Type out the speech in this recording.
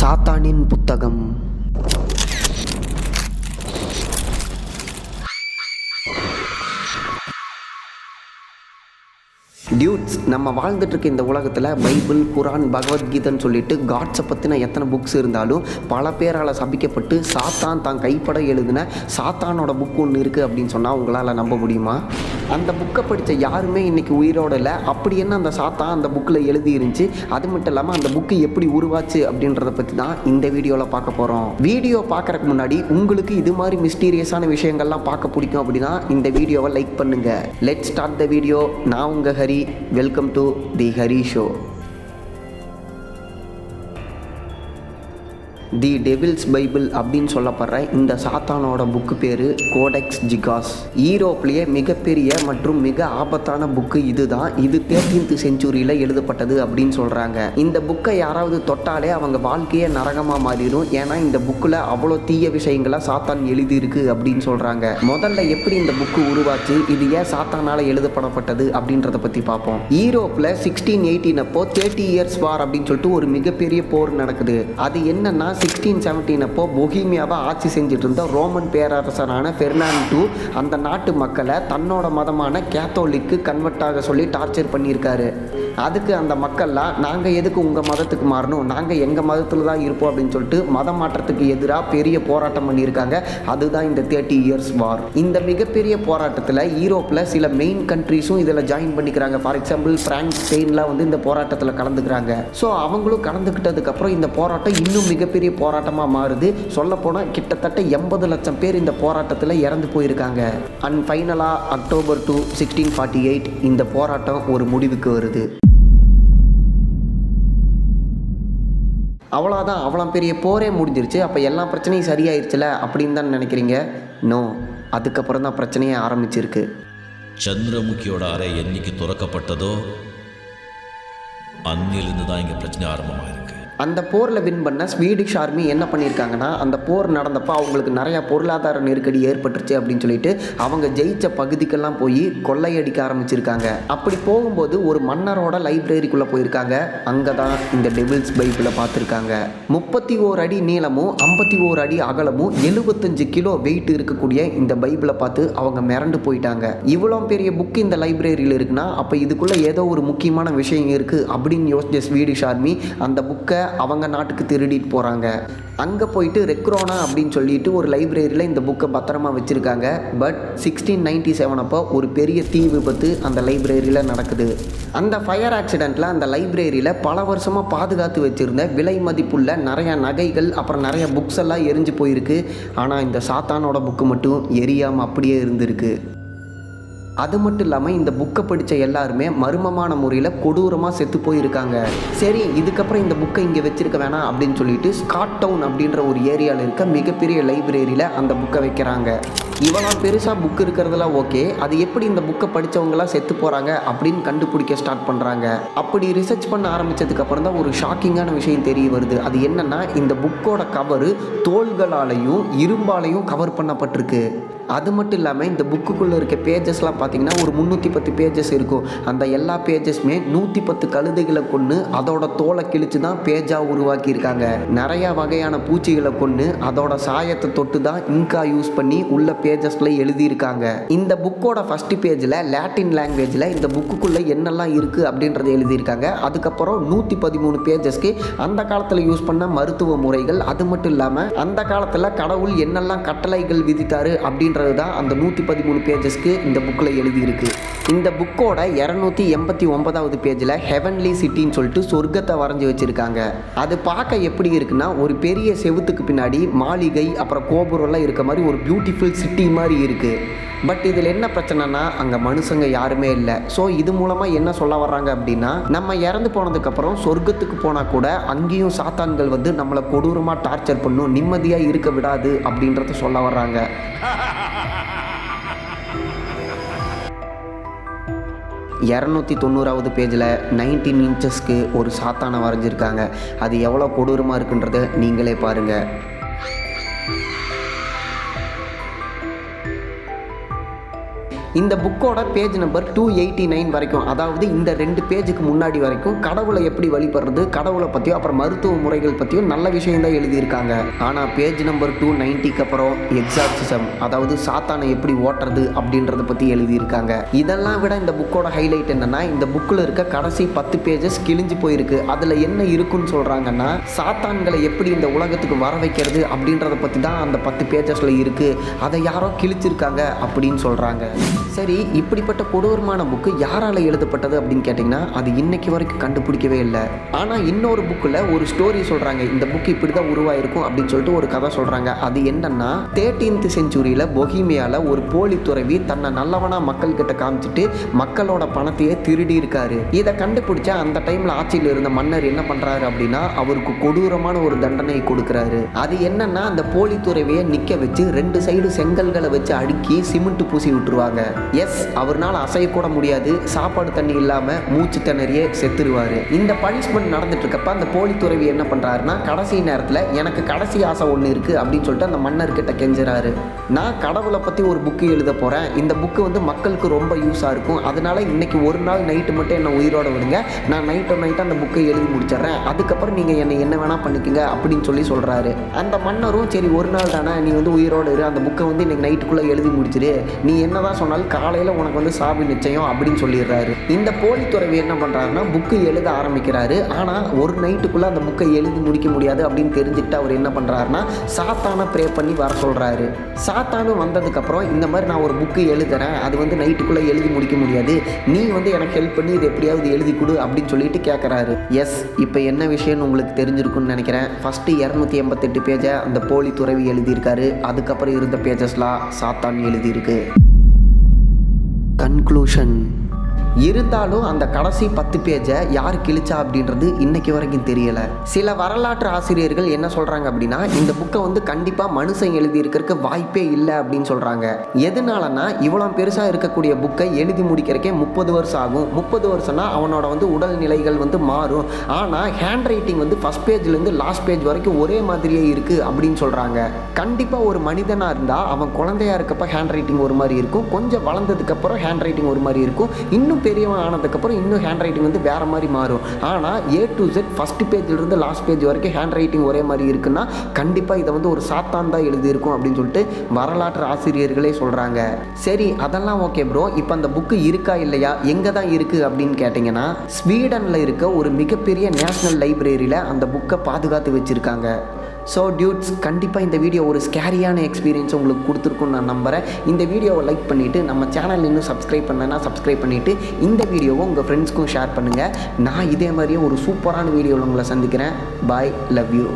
சாத்தானின் புத்தகம். டியூட்ஸ், நம்ம வாழ்ந்துட்டு இருக்க இந்த உலகத்தில் பைபிள், குரான், பகவத்கீதைன்னு சொல்லிட்டு காட்ஸை பற்றின எத்தனை புக்ஸ் இருந்தாலும் பல பேரால் சபிக்கப்பட்டு சாத்தான் தான் கைப்பட எழுதின சாத்தானோட புக் ஒன்று இருக்குது அப்படின்னு சொன்னால் உங்களால் நம்ப முடியுமா? அந்த புக்கை படித்த யாருமே இன்றைக்கி உயிரோடு இல்லை. அப்படி என்ன அந்த சாத்தான் அந்த புக்கில் எழுதி இருந்துச்சு, அது மட்டும் இல்லாமல் அந்த புக்கு எப்படி உருவாச்சு அப்படின்றத பற்றி தான் இந்த வீடியோவில் பார்க்க போகிறோம். வீடியோ பார்க்குறதுக்கு முன்னாடி உங்களுக்கு இது மாதிரி மிஸ்டீரியஸான விஷயங்கள்லாம் பார்க்க பிடிக்கும் அப்படின்னா இந்த வீடியோவை லைக் பண்ணுங்கள். Let's start the video. நான் உங்கள் Hari. Welcome to the Hari show. The Devil's Bible அப்படின்னு சொல்லப்படுற இந்த சாத்தானோட புக்கு பேர் கோடெக்ஸ் ஜிகாஸ். ஈரோப்லேயே மிகப்பெரிய மற்றும் மிக ஆபத்தான புக்கு இதுதான். இது 13th செஞ்சுரியில் எழுதப்பட்டது அப்படின்னு சொல்கிறாங்க. இந்த புக்கை யாராவது தொட்டாலே அவங்க வாழ்க்கையே நரகமாக மாறிடும். ஏன்னா இந்த புக்கில் அவ்வளோ தீய விஷயங்களை சாத்தான் எழுதியிருக்கு அப்படின்னு சொல்கிறாங்க. முதல்ல எப்படி இந்த புக்கு உருவாச்சு, இது ஏன் சாத்தானால் எழுதப்படப்பட்டது அப்படின்றத பற்றி பார்ப்போம். ஈரோப்பில் 1618 அப்போ 30 இயர்ஸ் வார் அப்படின்னு சொல்லிட்டு ஒரு மிகப்பெரிய போர் நடக்குது. அது என்னன்னா 1617 அப்போ பொஹீமியாவை ஆட்சி செஞ்சுட்டு இருந்த ரோமன் பேரரசரான பெர்னாண்டோ அந்த நாட்டு மக்களை தன்னோட மதமான கேத்தோலிக்கு கன்வெர்ட் ஆக சொல்லி டார்ச்சர் பண்ணியிருக்காரு. அதுக்கு அந்த மக்கள்லாம் நாங்கள் எதுக்கு உங்கள் மதத்துக்கு மாறணும், நாங்கள் எங்கள் மதத்தில் தான் இருப்போம் அப்படின்னு சொல்லிட்டு மத மாற்றத்துக்கு எதிராக பெரிய போராட்டம் பண்ணியிருக்காங்க. அதுதான் இந்த 30 இயர்ஸ் வார். இந்த மிகப்பெரிய போராட்டத்தில் யூரோப்பில் சில மெயின் கண்ட்ரிஸும் இதில் ஜாயின் பண்ணிக்கிறாங்க. ஃபார் எக்ஸாம்பிள் பிரான்ஸ், ஸ்பெயின்லாம் வந்து இந்த போராட்டத்தில் கலந்துக்கிறாங்க. ஸோ அவங்களும் கலந்துக்கிட்டதுக்கப்புறம் இந்த போராட்டம் இன்னும் மிகப்பெரிய போராட்டமாக மாறுது. சொல்லப்போனால் கிட்டத்தட்ட 80 லட்சம் பேர் இந்த போராட்டத்தில் இறந்து போயிருக்காங்க. அண்ட் ஃபைனலாக அக்டோபர் 2, 1648 இந்த போராட்டம் ஒரு முடிவுக்கு வருது. அவ்வளோதான், அவ்வளோ பெரிய போரே முடிஞ்சிருச்சு. அப்போ எல்லா பிரச்சனையும் சரியாயிருச்சுல அப்படின்னு தான் நினைக்கிறீங்க? நோ, அதுக்கப்புறம் தான் பிரச்சனையே ஆரம்பிச்சிருக்கு. சந்திரமுகியோட அறை என்னைக்கு துறக்கப்பட்டதோ அன்னிலிருந்து தான் இங்கே பிரச்சனை ஆரம்பமாயிருக்கு. அந்த போரில் வின் பண்ண ஸ்வீடிஷ் ஆர்மி என்ன பண்ணியிருக்காங்கன்னா, அந்த போர் நடந்தப்போ அவங்களுக்கு நிறையா பொருளாதார நெருக்கடி ஏற்பட்டுருச்சு அப்படின்னு சொல்லிட்டு அவங்க ஜெயிச்ச பகுதிக்கெல்லாம் போய் கொள்ளையடிக்க ஆரம்பிச்சிருக்காங்க. அப்படி போகும்போது ஒரு மன்னரோட லைப்ரரிக்குள்ளே போயிருக்காங்க. அங்கே தான் இந்த டெவில்ஸ் பைபிளை பார்த்துருக்காங்க. 31 அடி நீளமும் 51 அடி அகலமும் 75 கிலோ வெயிட் இருக்கக்கூடிய இந்த பைபிளை பார்த்து அவங்க மிரண்டு போயிட்டாங்க. இவ்வளோ பெரிய புக் இந்த லைப்ரரியில் இருக்குன்னா அப்போ இதுக்குள்ளே ஏதோ ஒரு முக்கியமான விஷயம் இருக்குது அப்படின்னு யோசிச்ச ஸ்வீடிஷ் ஆர்மி அந்த புக்கை அவங்க நாட்டுக்கு திருடிட்டு போகிறாங்க. அங்கே போயிட்டு ரெக்ரோனா அப்படின்னு சொல்லிட்டு ஒரு லைப்ரரியில் இந்த புக்கை பத்திரமா வச்சுருக்காங்க. பட் 1697 அப்போ ஒரு பெரிய தீ விபத்து அந்த லைப்ரரியில் நடக்குது. அந்த ஃபயர் ஆக்சிடெண்ட்டில் அந்த லைப்ரரியில் பல வருஷமாக பாதுகாத்து வச்சுருந்த விலை மதிப்புள்ள நிறையா நகைகள் அப்புறம் நிறைய புக்ஸ் எல்லாம் எரிஞ்சு போயிருக்கு. ஆனால் இந்த சாத்தானோட புக்கு மட்டும் எரியாமல் அப்படியே இருந்திருக்கு. அது மட்டும் இல்லாமல் இந்த புக்கை படித்த எல்லாருமே மர்மமான முறையில் கொடூரமாக செத்து போயிருக்காங்க. சரி, இதுக்கப்புறம் இந்த புக்கை இங்கே வச்சிருக்க வேணாம் அப்படின்னு சொல்லிட்டு ஸ்காட் டவுன் அப்படின்ற ஒரு ஏரியாவில் இருக்க மிகப்பெரிய லைப்ரரியில் அந்த புக்கை வைக்கிறாங்க. இவ்வளோ பெருசாக புக் இருக்கிறதுல ஓகே, அது எப்படி இந்த புக்கை படித்தவங்களாம் செத்து போகிறாங்க அப்படின்னு கண்டுபிடிக்க ஸ்டார்ட் பண்ணுறாங்க. அப்படி ரிசர்ச் பண்ண ஆரம்பித்ததுக்கப்புறம் தான் ஒரு ஷாக்கிங்கான விஷயம் தெரிய வருது. அது என்னென்னா, இந்த புக்கோட கவரு தோள்களாலையும் இரும்பாலையும் கவர் பண்ணப்பட்டிருக்கு. அது மட்டும் இல்லாமல் இந்த புக்குக்குள்ளே இருக்க பேஜஸ்லாம் பார்த்தீங்கன்னா ஒரு 310 பேஜஸ் இருக்கும். அந்த எல்லா பேஜஸ்மே 110 கழுதைகளை கொண்டு அதோட தோலை கிழிச்சு தான் பேஜாக உருவாக்கியிருக்காங்க. நிறையா வகையான பூச்சிகளை கொண்டு அதோட சாயத்தை தொட்டு தான் இங்கா யூஸ் பண்ணி உள்ள பேஜஸில் எழுதியிருக்காங்க. இந்த புக்கோட ஃபஸ்ட் பேஜில் லாட்டின் லாங்குவேஜில் இந்த புக்குக்குள்ளே என்னெல்லாம் இருக்குது அப்படின்றத எழுதியிருக்காங்க. அதுக்கப்புறம் 113 பேஜஸ்க்கு அந்த காலத்தில் யூஸ் பண்ண மருத்துவ முறைகள், அது மட்டும் இல்லாமல் அந்த காலத்தில் கடவுள் என்னெல்லாம் கட்டளைகள் விதித்தார் அப்படின்ற தான் அந்த 113 பேஜஸ்க்கு இந்த புக்கில் எழுதியிருக்கு. இந்த புக்கோட 289வது பேஜில் ஹெவன்லி சிட்டின்னு சொல்லிட்டு சொர்க்கத்தை வரைஞ்சி வச்சுருக்காங்க. அது பார்க்க எப்படி இருக்குன்னா, ஒரு பெரிய செவுத்துக்கு பின்னாடி மாளிகை அப்புறம் கோபுரம்லாம் இருக்க மாதிரி ஒரு பியூட்டிஃபுல் சிட்டி மாதிரி இருக்குது. பட் இதில் என்ன பிரச்சனைனா, அங்கே மனுஷங்க யாருமே இல்லை. ஸோ இது மூலமாக என்ன சொல்ல வர்றாங்க அப்படின்னா, நம்ம இறந்து போனதுக்கப்புறம் சொர்க்கத்துக்கு போனால் கூட அங்கேயும் சாத்தான்கள் வந்து நம்மளை கொடூரமாக டார்ச்சர் பண்ணும், நிம்மதியாக இருக்க விடாது அப்படின்றத சொல்ல வர்றாங்க. 290வது பேஜில் 19 இன்ச்சஸ்க்கு ஒரு சாத்தானை வரைஞ்சிருக்காங்க. அது எவ்வளோ கொடூரமாக இருக்குன்றதை நீங்களே பாருங்கள். இந்த புக்கோட பேஜ் நம்பர் 289 வரைக்கும், அதாவது இந்த 2 பேஜுக்கு முன்னாடி வரைக்கும் கடவுளை எப்படி வழிபடுறது, கடவுளை பற்றியும் அப்புறம் மருத்துவ முறைகள் பற்றியும் நல்ல விஷயம் தான் எழுதியிருக்காங்க. ஆனால் பேஜ் நம்பர் 290க்கு அப்புறம் எக்ஸார்சிசம், அதாவது சாத்தானை எப்படி ஓட்டுறது அப்படின்றத பற்றி எழுதியிருக்காங்க. இதெல்லாம் விட இந்த புக்கோட ஹைலைட் என்னன்னா, இந்த புக்கில் இருக்க கடைசி 10 பேஜஸ் கிழிஞ்சு போயிருக்கு. அதில் என்ன இருக்குன்னு சொல்கிறாங்கன்னா, சாத்தான்களை எப்படி இந்த உலகத்துக்கு வர வைக்கிறது அப்படின்றத பற்றி தான் அந்த 10 பேஜஸில் இருக்குது. அதை யாரோ கிழிச்சிருக்காங்க அப்படின்னு சொல்கிறாங்க. சரி, இப்படிப்பட்ட கொடூரமான புக்கு யாரால் எழுதப்பட்டது அப்படின்னு கேட்டிங்கன்னா, அது இன்னைக்கு வரைக்கும் கண்டுபிடிக்கவே இல்லை. ஆனால் இன்னொரு புக்கில் ஒரு ஸ்டோரி சொல்கிறாங்க, இந்த புக்கு இப்படி தான் உருவாயிருக்கும் அப்படின்னு சொல்லிட்டு ஒரு கதை சொல்கிறாங்க. அது என்னன்னா, 13th செஞ்சுரியில் பொஹீமியாவில் ஒரு போலி துறவி தன்னை நல்லவனாக மக்கள்கிட்ட காமிச்சிட்டு மக்களோட பணத்தையே திருடி இருக்காரு. இதை கண்டுபிடிச்சா அந்த டைமில் ஆட்சியில் இருந்த மன்னர் என்ன பண்ணுறாரு அப்படின்னா, அவருக்கு கொடூரமான ஒரு தண்டனை கொடுக்குறாரு. அது என்னன்னா, அந்த போலி துறவியை நிற்க வச்சு 2 சைடு செங்கல்களை வச்சு அடுக்கி சிமெண்ட் பூசி விட்டுருவாங்க. எஸ், அவர்னால அசையக்கூட முடியாது, சாப்பாடு தண்ணி இல்லாமல் மூச்சு திணறியே செத்துருவார். இந்த பனிஷ்மெண்ட் நடந்துட்டு இருக்கப்ப அந்த போலி துறவி என்ன பண்ணுறாருன்னா, கடைசி நேரத்தில் எனக்கு கடைசி ஆசை ஒன்று இருக்குது அப்படின்னு சொல்லிட்டு அந்த மன்னர்கிட்ட கெஞ்சுறாரு. நான் கடவுளை பற்றி ஒரு புக்கு எழுத போகிறேன், இந்த புக்கு வந்து மக்களுக்கு ரொம்ப யூஸாக இருக்கும், அதனால இன்னைக்கு ஒரு நாள் நைட்டு மட்டும் என்னை உயிரோட விடுங்க, நான் நைட்டு அந்த புக்கை எழுதி முடிச்சிடுறேன், அதுக்கப்புறம் நீங்கள் என்னை என்ன வேணால் பண்ணிக்கங்க அப்படின்னு சொல்கிறாரு. அந்த மன்னரும் சரி ஒரு நாள் தானே, நீ வந்து உயிரோடு இரு, அந்த புக்கை வந்து இன்னைக்கு நைட்டுக்குள்ளே எழுதி முடிச்சிரு, நீ என்னதான் சொன்னாலும் காலையில் உனக்கு வந்து சாவி நிச்சயம் அப்படின்னு சொல்லிடுறாரு. இந்த போலி துறவி என்ன பண்ணுறாருன்னா, புக்கு எழுத ஆரம்பிக்கிறாரு. ஆனால் ஒரு நைட்டுக்குள்ளே அந்த புக்கை எழுதி முடிக்க முடியாது அப்படின்னு தெரிஞ்சுக்கிட்டு அவர் என்ன பண்ணுறாருன்னா, சாத்தானை ப்ரே பண்ணி வர சொல்கிறாரு. சாத்தானு வந்ததுக்கப்புறம், இந்த மாதிரி நான் ஒரு புக்கு எழுதுறேன், அது வந்து நைட்டுக்குள்ளே எழுதி முடிக்க முடியாது, நீ வந்து எனக்கு ஹெல்ப் பண்ணி இது எப்படியாவது எழுதி கொடு அப்படின்னு சொல்லிட்டு கேட்குறாரு. எஸ், இப்போ என்ன விஷயம்னு உங்களுக்கு தெரிஞ்சிருக்குன்னு நினைக்கிறேன். ஃபஸ்ட்டு 288 பேஜை அந்த போலி துறவி எழுதியிருக்காரு, அதுக்கப்புறம் இருந்த பேஜஸ்லாம் சாத்தான் எழுதியிருக்கு. கன்க்ளூஷன். இருந்தாலும் அந்த கடைசி 10 பேஜை யார் கிழிச்சா அப்படின்றது இன்னைக்கு வரைக்கும் தெரியலை. சில வரலாற்று ஆசிரியர்கள் என்ன சொல்கிறாங்க அப்படின்னா, இந்த புக்கை வந்து கண்டிப்பாக மனுஷன் எழுதியிருக்கிறதுக்கு வாய்ப்பே இல்லை அப்படின்னு சொல்கிறாங்க. எதனாலனா, இவ்வளோ பெருசாக இருக்கக்கூடிய புக்கை எழுதி முடிக்கிறக்கே 30 வருஷம் ஆகும். 30 வருஷம்னா அவனோட வந்து உடல்நிலைகள் வந்து மாறும். ஆனால் ஹேண்ட் ரைட்டிங் வந்து ஃபஸ்ட் பேஜ்லேருந்து லாஸ்ட் பேஜ் வரைக்கும் ஒரே மாதிரியே இருக்குது அப்படின்னு சொல்கிறாங்க. கண்டிப்பாக ஒரு மனிதனாக இருந்தால் அவன் குழந்தையாக இருக்கப்போ ஹேண்ட் ரைட்டிங் ஒரு மாதிரி இருக்கும், கொஞ்சம் வளர்ந்ததுக்கப்புறம் ஹேண்ட் ரைட்டிங் ஒரு மாதிரி இருக்கும், இன்னும் பெரியவன் ஆனதுக்கப்புறம் இன்னும் ஹேண்ட் ரைட்டிங் வந்து வேறு மாதிரி மாறும். ஆனால் A to Z ஃபஸ்ட் பேஜ்லேருந்து லாஸ்ட் பேஜ் வரைக்கும் ஹேண்ட் ரைட்டிங் ஒரே மாதிரி இருக்குன்னா கண்டிப்பாக இதை வந்து ஒரு சாத்தான் தான் எழுதியிருக்கும் அப்படின்னு சொல்லிட்டு வரலாற்று ஆசிரியர்களே சொல்கிறாங்க. சரி, அதெல்லாம் ஓகே ப்ரோ, இப்போ அந்த புக்கு இருக்கா இல்லையா, எங்கே தான் இருக்குது அப்படின்னு கேட்டிங்கன்னா, ஸ்வீடனில் இருக்க ஒரு மிகப்பெரிய நேஷ்னல் லைப்ரரியில் அந்த புக்கை பாதுகாத்து வச்சுருக்காங்க. ஸோ டியூட்ஸ், கண்டிப்பாக இந்த வீடியோ ஒரு ஸ்கேரியான எக்ஸ்பீரியன்ஸ் உங்களுக்கு கொடுத்துருக்குன்னு நான் நம்புகிறேன். இந்த வீடியோவை லைக் பண்ணிவிட்டு, நம்ம சேனல் இன்னும் சப்ஸ்கிரைப் பண்ணலைன்னா சப்ஸ்கிரைப் பண்ணிவிட்டு இந்த வீடியோவை உங்கள் ஃப்ரெண்ட்ஸ்க்கும் ஷேர் பண்ணுங்கள். நான் இதே மாதிரியே ஒரு சூப்பரான வீடியோவில் உங்களை சந்திக்கிறேன். பாய், லவ் யூ.